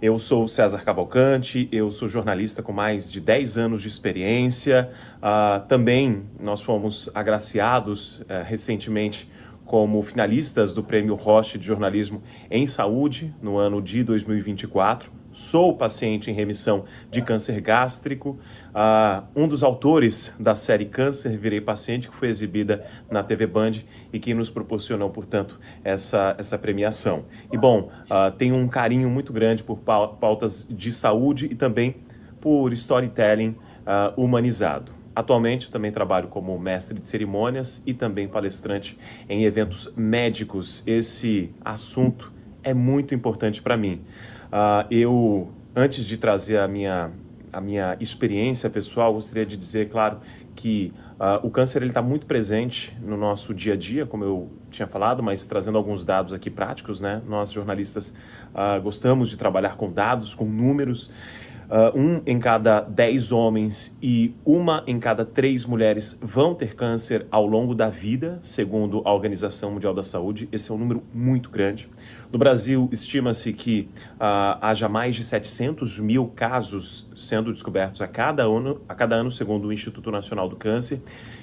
Eu sou César Cavalcante, eu sou jornalista com mais de 10 anos de experiência. Também nós fomos agraciados recentemente como finalistas do Prêmio Roche de Jornalismo em Saúde no ano de 2024. Sou paciente em remissão de câncer gástrico, um dos autores da série Câncer, Virei Paciente, que foi exibida na TV Band e que nos proporcionou, portanto, essa premiação. E, bom, tenho um carinho muito grande por pautas de saúde e também por storytelling humanizado. Atualmente, também trabalho como mestre de cerimônias e também palestrante em eventos médicos. Esse assunto é muito importante para mim. Antes de trazer a minha experiência pessoal, gostaria de dizer, claro, que o câncer está muito presente no nosso dia a dia, como eu tinha falado, mas trazendo alguns dados aqui práticos, né? Nós, jornalistas, gostamos de trabalhar com dados, com números. 1 em cada 10 homens e 1 em cada 3 mulheres vão ter câncer ao longo da vida, segundo a Organização Mundial da Saúde. Esse é um número muito grande. No Brasil, estima-se que haja mais de 700 mil casos sendo descobertos a cada ano, segundo o Instituto Nacional do Câncer.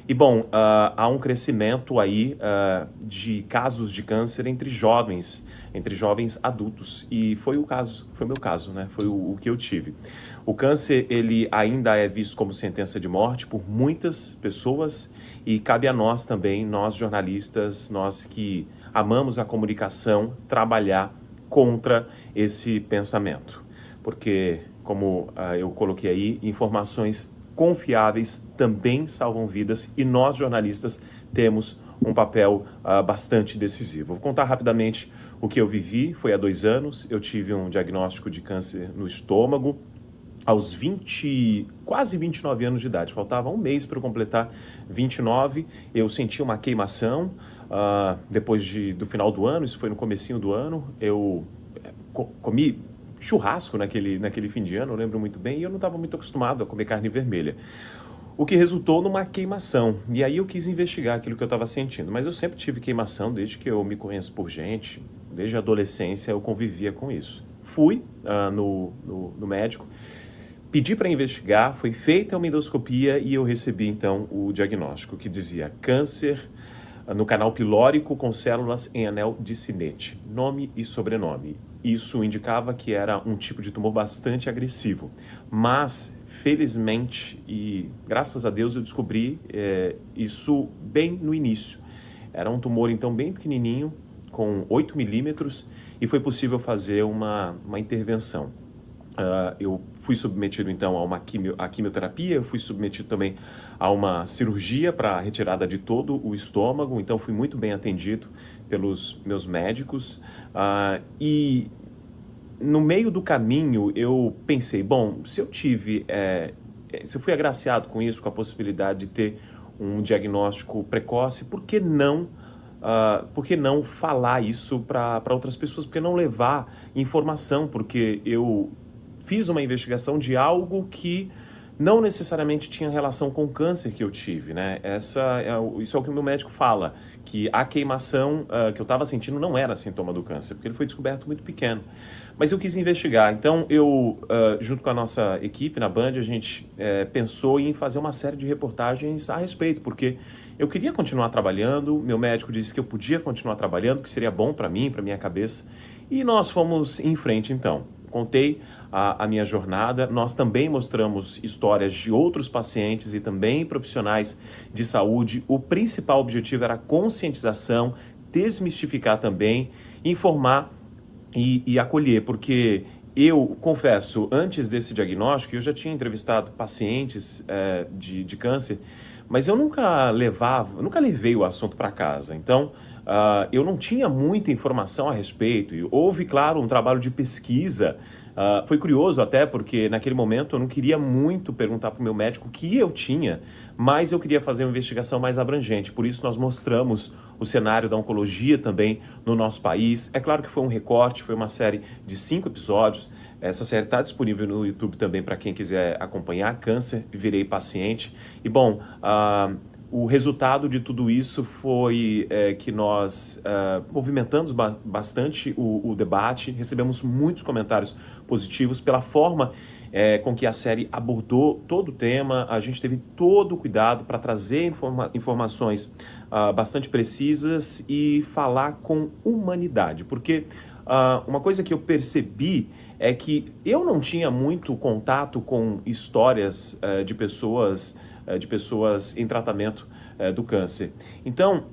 E, bom, há um crescimento aí de casos de câncer entre jovens adultos, e foi o meu caso, né? Foi o que eu tive. O câncer, ele ainda é visto como sentença de morte por muitas pessoas e cabe a nós também, nós jornalistas, nós que amamos a comunicação, trabalhar contra esse pensamento. Porque, como eu coloquei aí, informações confiáveis também salvam vidas e nós, jornalistas, temos um papel bastante decisivo. Vou contar rapidamente o que eu vivi. Foi há 2 anos, eu tive um diagnóstico de câncer no estômago, aos quase 29 anos de idade. Faltava um mês para eu completar 29, eu senti uma queimação depois do final do ano, isso foi no comecinho do ano, eu comi churrasco naquele fim de ano, eu lembro muito bem, e eu não estava muito acostumado a comer carne vermelha. O que resultou numa queimação. E aí eu quis investigar aquilo que eu estava sentindo. Mas eu sempre tive queimação desde que eu me conheço por gente. Desde a adolescência eu convivia com isso. Fui no médico, pedi para investigar, foi feita uma endoscopia e eu recebi então o diagnóstico que dizia câncer no canal pilórico com células em anel de Synnet, nome e sobrenome. Isso indicava que era um tipo de tumor bastante agressivo, mas felizmente e graças a Deus eu descobri isso bem no início. Era um tumor então bem pequenininho, com 8 milímetros, e foi possível fazer uma intervenção. Eu fui submetido então a quimioterapia, eu fui submetido também a uma cirurgia para retirada de todo o estômago, então fui muito bem atendido pelos meus médicos. E no meio do caminho eu pensei, bom, se eu fui agraciado com isso, com a possibilidade de ter um diagnóstico precoce, por que não falar isso para outras pessoas? Por que não levar informação? Porque eu fiz uma investigação de algo que não necessariamente tinha relação com o câncer que eu tive, né? Isso é o que o meu médico fala, que a queimação que eu estava sentindo não era sintoma do câncer, porque ele foi descoberto muito pequeno. Mas eu quis investigar, então eu, junto com a nossa equipe na Band, a gente pensou em fazer uma série de reportagens a respeito, porque eu queria continuar trabalhando, meu médico disse que eu podia continuar trabalhando, que seria bom para mim, para minha cabeça, e nós fomos em frente então. Contei a minha jornada, nós também mostramos histórias de outros pacientes e também profissionais de saúde. O principal objetivo era a conscientização, desmistificar também, informar e acolher, porque eu confesso, antes desse diagnóstico, eu já tinha entrevistado pacientes de câncer, mas eu nunca levei o assunto para casa. Então, eu não tinha muita informação a respeito. E houve, claro, um trabalho de pesquisa. Foi curioso até porque naquele momento eu não queria muito perguntar para o meu médico o que eu tinha, mas eu queria fazer uma investigação mais abrangente. Por isso nós mostramos o cenário da oncologia também no nosso país. É claro que foi um recorte, foi uma série de 5 episódios. Essa série está disponível no YouTube também para quem quiser acompanhar. Câncer, Virei Paciente. E bom, o resultado de tudo isso foi que nós movimentamos bastante o debate, recebemos muitos comentários positivos pela forma com que a série abordou todo o tema. A gente teve todo o cuidado para trazer informações bastante precisas e falar com humanidade, porque uma coisa que eu percebi é que eu não tinha muito contato com histórias de pessoas em tratamento do câncer. Então,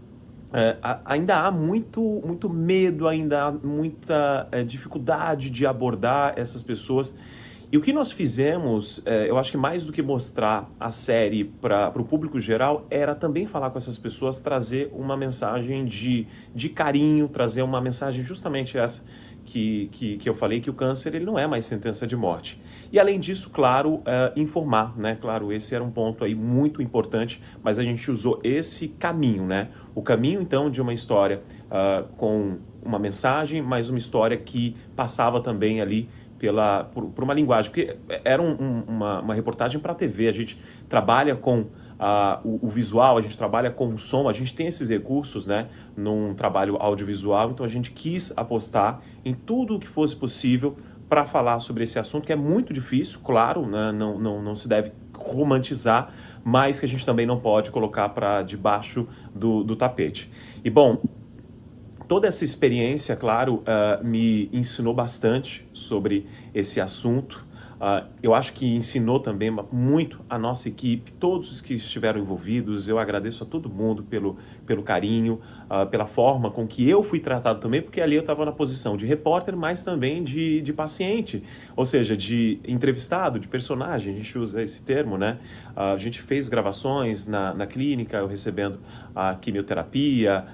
ainda há muito medo, ainda há muita dificuldade de abordar essas pessoas. E o que nós fizemos, eu acho que mais do que mostrar a série para o público geral, era também falar com essas pessoas, trazer uma mensagem de carinho, trazer uma mensagem justamente essa que eu falei, que o câncer ele não é mais sentença de morte. E além disso, claro, informar, né? Claro, esse era um ponto aí muito importante, mas a gente usou esse caminho, né? O caminho, então, de uma história com uma mensagem, mas uma história que passava também ali por uma linguagem, porque era uma reportagem para a TV, a gente trabalha com o visual, a gente trabalha com o som, a gente tem esses recursos, né, num trabalho audiovisual, então a gente quis apostar em tudo o que fosse possível para falar sobre esse assunto, que é muito difícil, claro, né, não se deve romantizar, mas que a gente também não pode colocar para debaixo do tapete. E bom, toda essa experiência, claro, me ensinou bastante sobre esse assunto. Eu acho que ensinou também muito a nossa equipe, todos os que estiveram envolvidos. Eu agradeço a todo mundo pelo carinho, pela forma com que eu fui tratado também, porque ali eu estava na posição de repórter, mas também de paciente, ou seja, de entrevistado, de personagem, a gente usa esse termo, né? A gente fez gravações na clínica, eu recebendo a quimioterapia,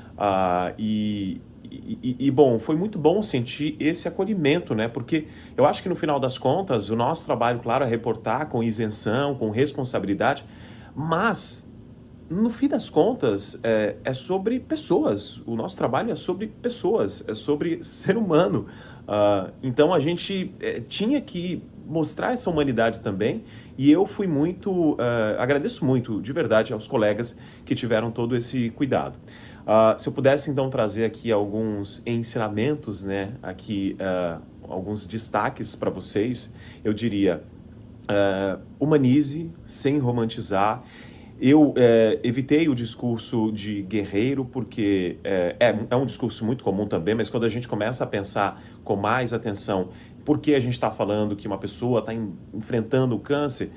bom, foi muito bom sentir esse acolhimento, né? Porque eu acho que no final das contas, o nosso trabalho, claro, é reportar com isenção, com responsabilidade, mas no fim das contas é sobre pessoas. O nosso trabalho é sobre pessoas, é sobre ser humano. Então a gente tinha que mostrar essa humanidade também, e eu fui agradeço muito, de verdade, aos colegas que tiveram todo esse cuidado. Se eu pudesse então trazer aqui alguns ensinamentos, né, aqui alguns destaques para vocês, eu diria, humanize sem romantizar. Eu evitei o discurso de guerreiro porque é um discurso muito comum também, mas quando a gente começa a pensar com mais atenção por que a gente está falando que uma pessoa está enfrentando o câncer,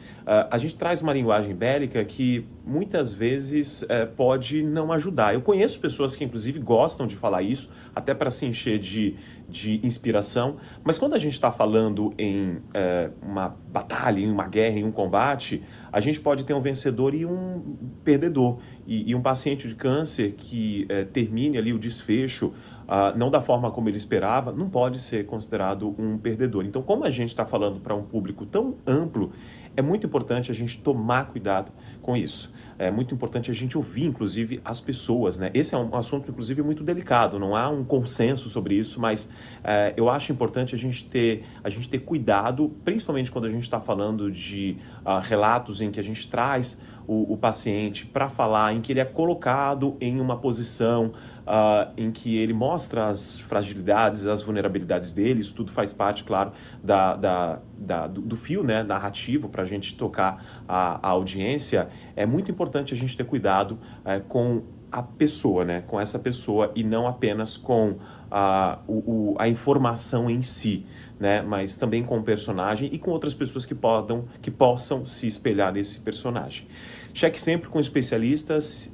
a gente traz uma linguagem bélica que muitas vezes pode não ajudar. Eu conheço pessoas que inclusive gostam de falar isso, até para se encher de inspiração, mas quando a gente está falando em uma batalha, em uma guerra, em um combate, a gente pode ter um vencedor e um perdedor. E um paciente de câncer que termine ali o desfecho não da forma como ele esperava, não pode ser considerado um perdedor. Então, como a gente está falando para um público tão amplo, é muito importante a gente tomar cuidado com isso. É muito importante a gente ouvir, inclusive, as pessoas, né? Esse é um assunto, inclusive, muito delicado, não há um consenso sobre isso, mas eu acho importante a gente ter cuidado, principalmente quando a gente está falando de relatos em que a gente traz o paciente para falar, em que ele é colocado em uma posição em que ele mostra as fragilidades, as vulnerabilidades dele. Isso tudo faz parte, claro, do fio, né, narrativo para a gente tocar a audiência. É muito importante a gente ter cuidado com a pessoa, né, com essa pessoa, e não apenas com a informação em si, né, mas também com o personagem e com outras pessoas que possam se espelhar nesse personagem. Cheque sempre com especialistas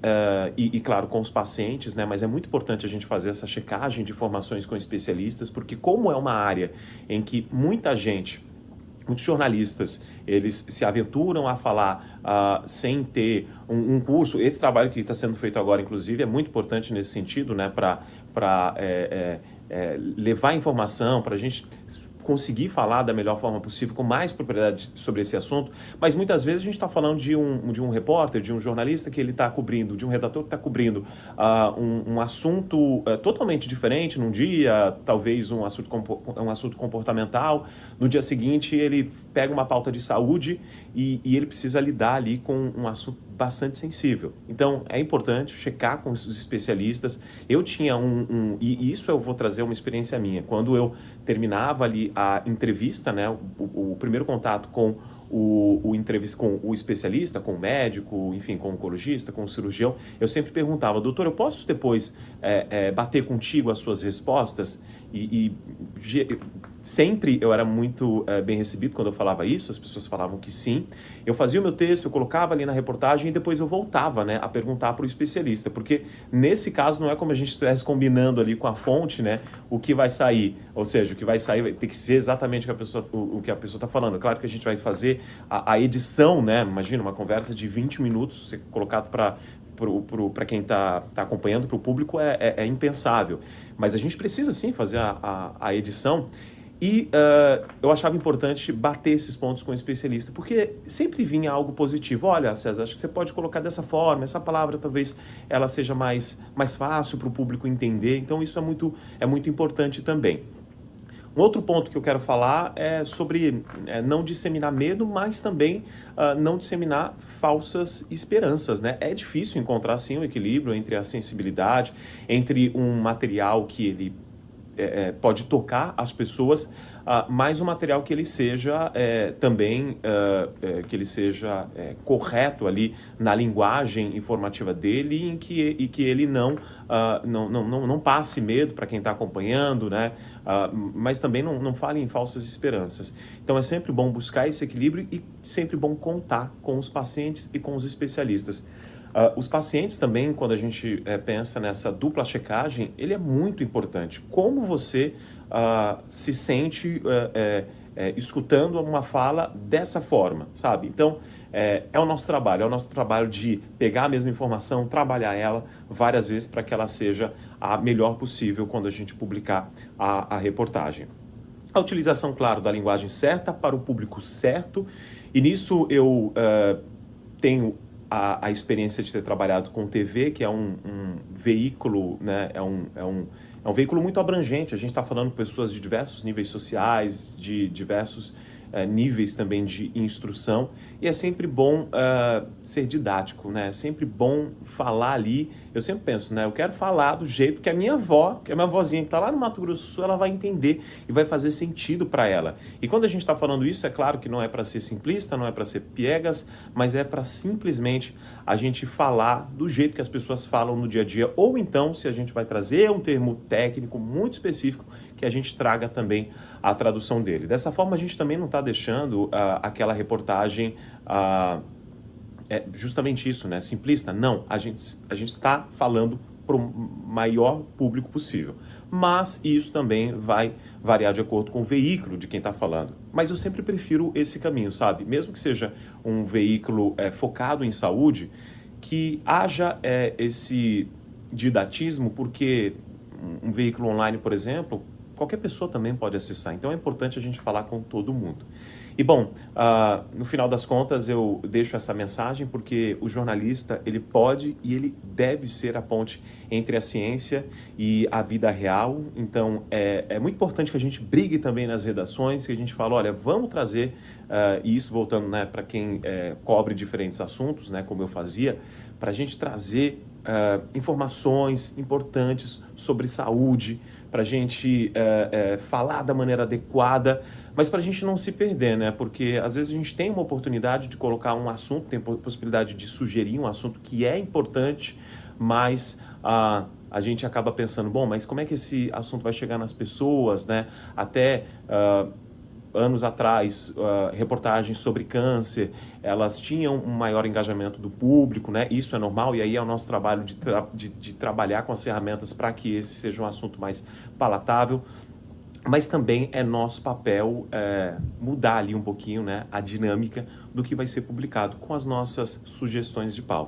claro, com os pacientes, né, mas é muito importante a gente fazer essa checagem de informações com especialistas, porque como é uma área em que muitos jornalistas, eles se aventuram a falar sem ter um curso. Esse trabalho que está sendo feito agora, inclusive, é muito importante nesse sentido, né, para levar informação, para a gente conseguir falar da melhor forma possível, com mais propriedade sobre esse assunto, mas muitas vezes a gente está falando de um repórter, de um jornalista que ele está cobrindo, de um redator que está cobrindo um assunto totalmente diferente num dia, talvez um assunto comportamental, no dia seguinte ele pega uma pauta de saúde e ele precisa lidar ali com um assunto bastante sensível. Então, é importante checar com os especialistas. Eu tinha e isso eu vou trazer uma experiência minha. Quando eu terminava ali a entrevista, né, o primeiro contato com com o especialista, com o médico, enfim, com o oncologista, com o cirurgião, eu sempre perguntava, doutor, eu posso depois bater contigo as suas respostas? Sempre eu era muito bem recebido quando eu falava isso, as pessoas falavam que sim. Eu fazia o meu texto, eu colocava ali na reportagem e depois eu voltava, né, a perguntar para o especialista, porque nesse caso não é como a gente estivesse combinando ali com a fonte, né, o que vai sair, ou seja, o que vai sair vai ter que ser exatamente o que a pessoa está falando. Claro que a gente vai fazer a edição, né, imagina uma conversa de 20 minutos, ser colocado para quem está acompanhando, para o público, é impensável. Mas a gente precisa sim fazer a edição. E eu achava importante bater esses pontos com o especialista, porque sempre vinha algo positivo. Olha, César, acho que você pode colocar dessa forma, essa palavra talvez ela seja mais fácil para o público entender. Então isso é muito importante também. Um outro ponto que eu quero falar é sobre não disseminar medo, mas também não disseminar falsas esperanças, né? É difícil encontrar, sim, um equilíbrio entre a sensibilidade, entre um material que ele pode tocar as pessoas, mas um material que ele seja também que ele seja correto ali na linguagem informativa dele e que ele não passe medo para quem está acompanhando, né? Mas também não fale em falsas esperanças. Então é sempre bom buscar esse equilíbrio e sempre bom contar com os pacientes e com os especialistas. Os pacientes também, quando a gente pensa nessa dupla checagem, ele é muito importante. Como você se sente escutando uma fala dessa forma, sabe? Então, é o nosso trabalho de pegar a mesma informação, trabalhar ela várias vezes para que ela seja a melhor possível quando a gente publicar a reportagem. A utilização, claro, da linguagem certa para o público certo, e nisso eu tenho a experiência de ter trabalhado com TV, que é um veículo, né? É um veículo muito abrangente. A gente está falando com pessoas de diversos níveis sociais, de diversos níveis também de instrução, e é sempre bom ser didático, né? É sempre bom falar ali. Eu sempre penso, né? Eu quero falar do jeito que a minha avó, que é a minha vozinha que está lá no Mato Grosso do Sul, ela vai entender e vai fazer sentido para ela. E quando a gente está falando isso, é claro que não é para ser simplista, não é para ser piegas, mas é para simplesmente a gente falar do jeito que as pessoas falam no dia a dia, ou então, se a gente vai trazer um termo técnico muito específico, que a gente traga também a tradução dele. Dessa forma, a gente também não está deixando aquela reportagem justamente isso, né? Simplista. Não, a gente está falando para o maior público possível. Mas isso também vai variar de acordo com o veículo de quem está falando. Mas eu sempre prefiro esse caminho, sabe? Mesmo que seja um veículo focado em saúde, que haja esse didatismo, porque um veículo online, por exemplo, qualquer pessoa também pode acessar. Então é importante a gente falar com todo mundo. E bom, no final das contas eu deixo essa mensagem porque o jornalista, ele pode e ele deve ser a ponte entre a ciência e a vida real. Então é muito importante que a gente brigue também nas redações, que a gente fale, olha, vamos trazer, e isso voltando, né, para quem cobre diferentes assuntos, né, como eu fazia, para a gente trazer informações importantes sobre saúde, para a gente falar da maneira adequada, mas para a gente não se perder, né? Porque às vezes a gente tem uma oportunidade de colocar um assunto, tem possibilidade de sugerir um assunto que é importante, mas a gente acaba pensando, bom, mas como é que esse assunto vai chegar nas pessoas, né? Até anos atrás, reportagens sobre câncer, elas tinham um maior engajamento do público, né? Isso é normal, e aí é o nosso trabalho de trabalhar com as ferramentas para que esse seja um assunto mais palatável, mas também é nosso papel mudar ali um pouquinho, né, a dinâmica do que vai ser publicado com as nossas sugestões de pauta.